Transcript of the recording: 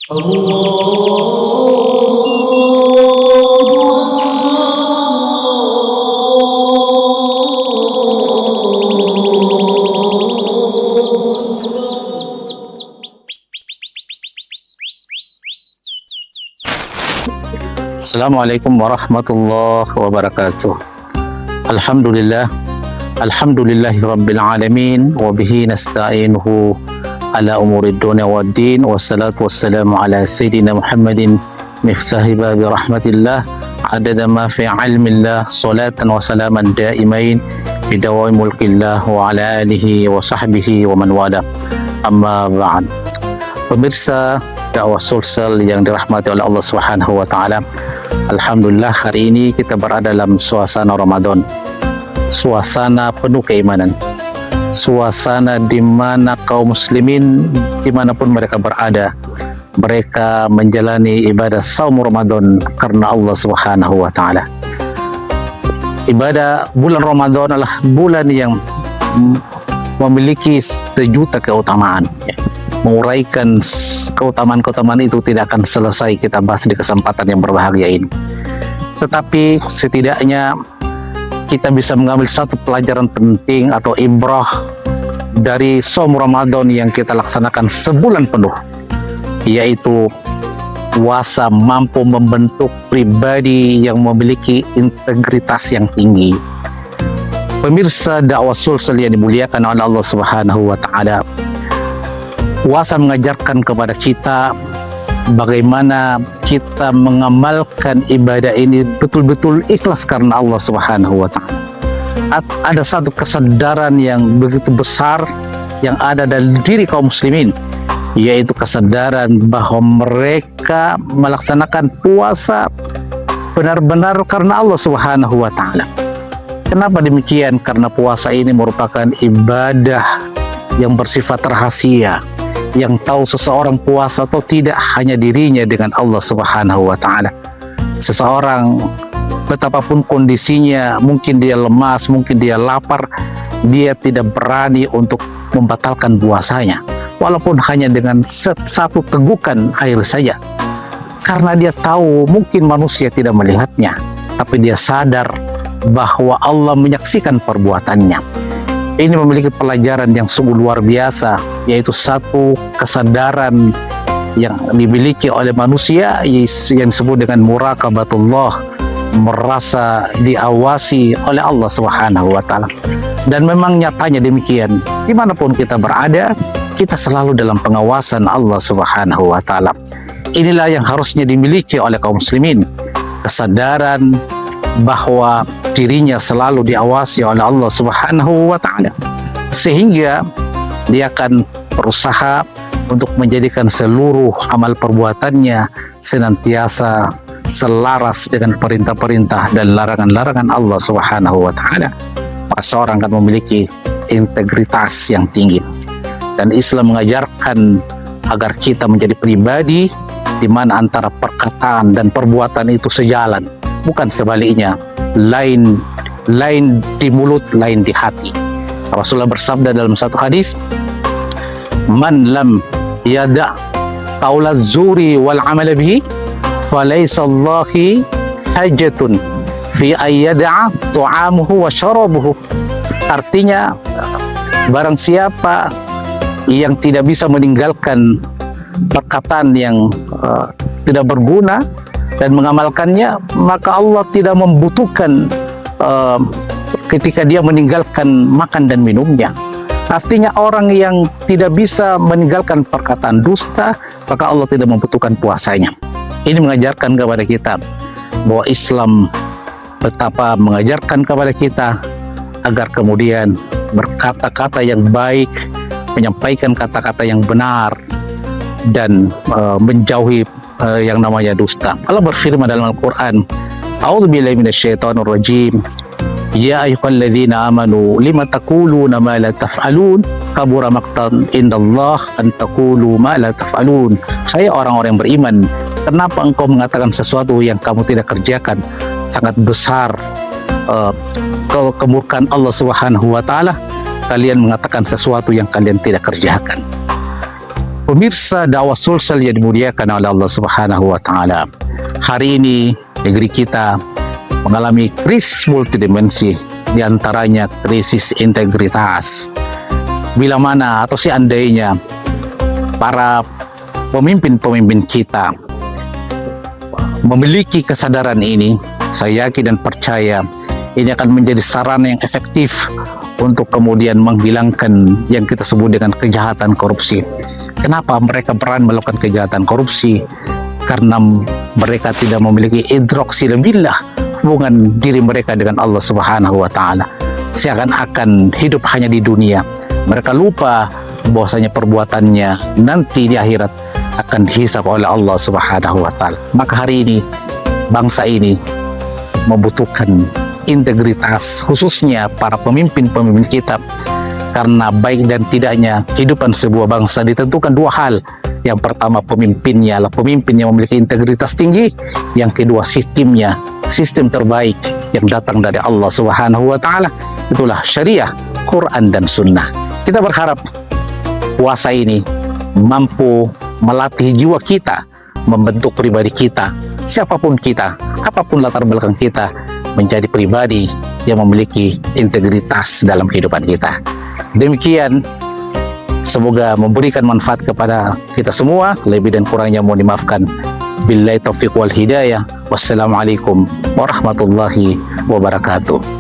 Assalamualaikum warahmatullahi wabarakatuh. Alhamdulillah, alhamdulillahi rabbil alamin, wa bihi nasta'inuhu ala umurid dunya waddin, wassalatu wassalamu ala sayyidina Muhammadin miftahi babi rahmatillah, adada ma fi ilmillah, salatan wa salaman daimain bidawai mulkillah wa ala alihi wa sahbihi wa man wala. Amma ba'd. Pemirsa dakwah Sulsel yang dirahmati oleh Allah Subhanahu wa taala, alhamdulillah hari ini kita berada dalam suasana Ramadan, suasana penuh keimanan, suasana di mana kaum muslimin dimanapun mereka berada, mereka menjalani ibadah saum Ramadan karena Allah Subhanahu wa taala. Ibadah bulan Ramadan adalah bulan yang memiliki sejuta keutamaan. Menguraikan keutamaan-keutamaan itu tidak akan selesai kita bahas di kesempatan yang berbahagia ini. Tetapi setidaknya kita bisa mengambil satu pelajaran penting atau ibrah dari saum Ramadan yang kita laksanakan sebulan penuh, yaitu puasa mampu membentuk pribadi yang memiliki integritas yang tinggi. Pemirsa dakwah Sulsel yang dimuliakan oleh Allah Subhanahu wa taala, puasa mengajarkan kepada kita bagaimana kita mengamalkan ibadah ini betul-betul ikhlas karena Allah Subhanahu wa taala. Ada satu kesadaran yang begitu besar yang ada dalam diri kaum muslimin, yaitu kesadaran bahwa mereka melaksanakan puasa benar-benar karena Allah Subhanahu wa taala. Kenapa demikian? Karena puasa ini merupakan ibadah yang bersifat rahasia. Yang tahu seseorang puasa atau tidak hanya dirinya dengan Allah Subhanahu wa taala. Seseorang betapapun kondisinya, mungkin dia lemas, mungkin dia lapar, dia tidak berani untuk membatalkan puasanya, walaupun hanya dengan satu tegukan air saja. Karena dia tahu mungkin manusia tidak melihatnya, tapi dia sadar bahwa Allah menyaksikan perbuatannya. Ini memiliki pelajaran yang sungguh luar biasa, yaitu satu kesadaran yang dimiliki oleh manusia yang disebut dengan muraqabatullah, merasa diawasi oleh Allah Subhanahu wa taala. Dan memang nyatanya demikian, dimanapun kita berada, kita selalu dalam pengawasan Allah Subhanahu wa taala. Inilah yang harusnya dimiliki oleh kaum muslimin, kesadaran bahwa dirinya selalu diawasi oleh Allah Subhanahu wa taala, sehingga dia akan berusaha untuk menjadikan seluruh amal perbuatannya senantiasa selaras dengan perintah-perintah dan larangan-larangan Allah Subhanahu wa taala. Maka seorang akan memiliki integritas yang tinggi. Dan Islam mengajarkan agar kita menjadi pribadi di mana antara perkataan dan perbuatan itu sejalan, bukan sebaliknya, lain di mulut, lain di hati. Rasulullah bersabda dalam satu hadis, man lam yada' qaula zuri wal amala bihi falaysa Allahi hajatun fi ayyada'a tu'amuhu wa syarabuhu. Artinya, barang siapa yang tidak bisa meninggalkan perkataan yang tidak berguna dan mengamalkannya, maka Allah tidak membutuhkan ketika dia meninggalkan makan dan minumnya. Artinya orang yang tidak bisa meninggalkan perkataan dusta, maka Allah tidak membutuhkan puasanya. Ini mengajarkan kepada kita bahwa Islam betapa mengajarkan kepada kita agar kemudian berkata-kata yang baik, menyampaikan kata-kata yang benar, dan menjauhi yang namanya dusta. Allah berfirman dalam Al-Quran, A'udzubillahi minasyaitonirrajim, ya ayyuhalladzina amanu lima taquluna ma la taf'alun kabura maqtan indallah an taqulu ma la taf'alun. Hai orang-orang yang beriman, kenapa engkau mengatakan sesuatu yang kamu tidak kerjakan? Sangat besar kemurkaan Allah Subhanahu wa taala kalian mengatakan sesuatu yang kalian tidak kerjakan. Pemirsa dakwah Sulsel yang dimuliakan oleh Allah Subhanahu wa taala. Hari ini negeri kita mengalami krisis multidimensi, di antaranya krisis integritas. Bila mana atau seandainya para pemimpin-pemimpin kita memiliki kesadaran ini, saya yakin dan percaya ini akan menjadi sarana yang efektif untuk kemudian menghilangkan yang kita sebut dengan kejahatan korupsi. Kenapa mereka berani melakukan kejahatan korupsi? Karena mereka tidak memiliki idrok silbillah, hubungan diri mereka dengan Allah Subhanahu wa taala. Seakan-akan hidup hanya di dunia. Mereka lupa bahwasanya perbuatannya nanti di akhirat akan dihisab oleh Allah Subhanahu wa taala. Maka hari ini bangsa ini membutuhkan integritas, khususnya para pemimpin-pemimpin kita, karena baik dan tidaknya kehidupan sebuah bangsa ditentukan dua hal. Yang pertama, pemimpinnya adalah pemimpin yang memiliki integritas tinggi. Yang kedua, sistemnya, sistem terbaik yang datang dari Allah Subhanahu wa taala. Itulah syariah, Quran dan sunnah. Kita berharap puasa ini mampu melatih jiwa kita, membentuk pribadi kita, siapapun kita, apapun latar belakang kita, menjadi pribadi yang memiliki integritas dalam kehidupan kita. Demikian, semoga memberikan manfaat kepada kita semua. Lebih dan kurangnya mohon dimaafkan. Billahi taufiq wal hidayah. Wassalamualaikum warahmatullahi wabarakatuh.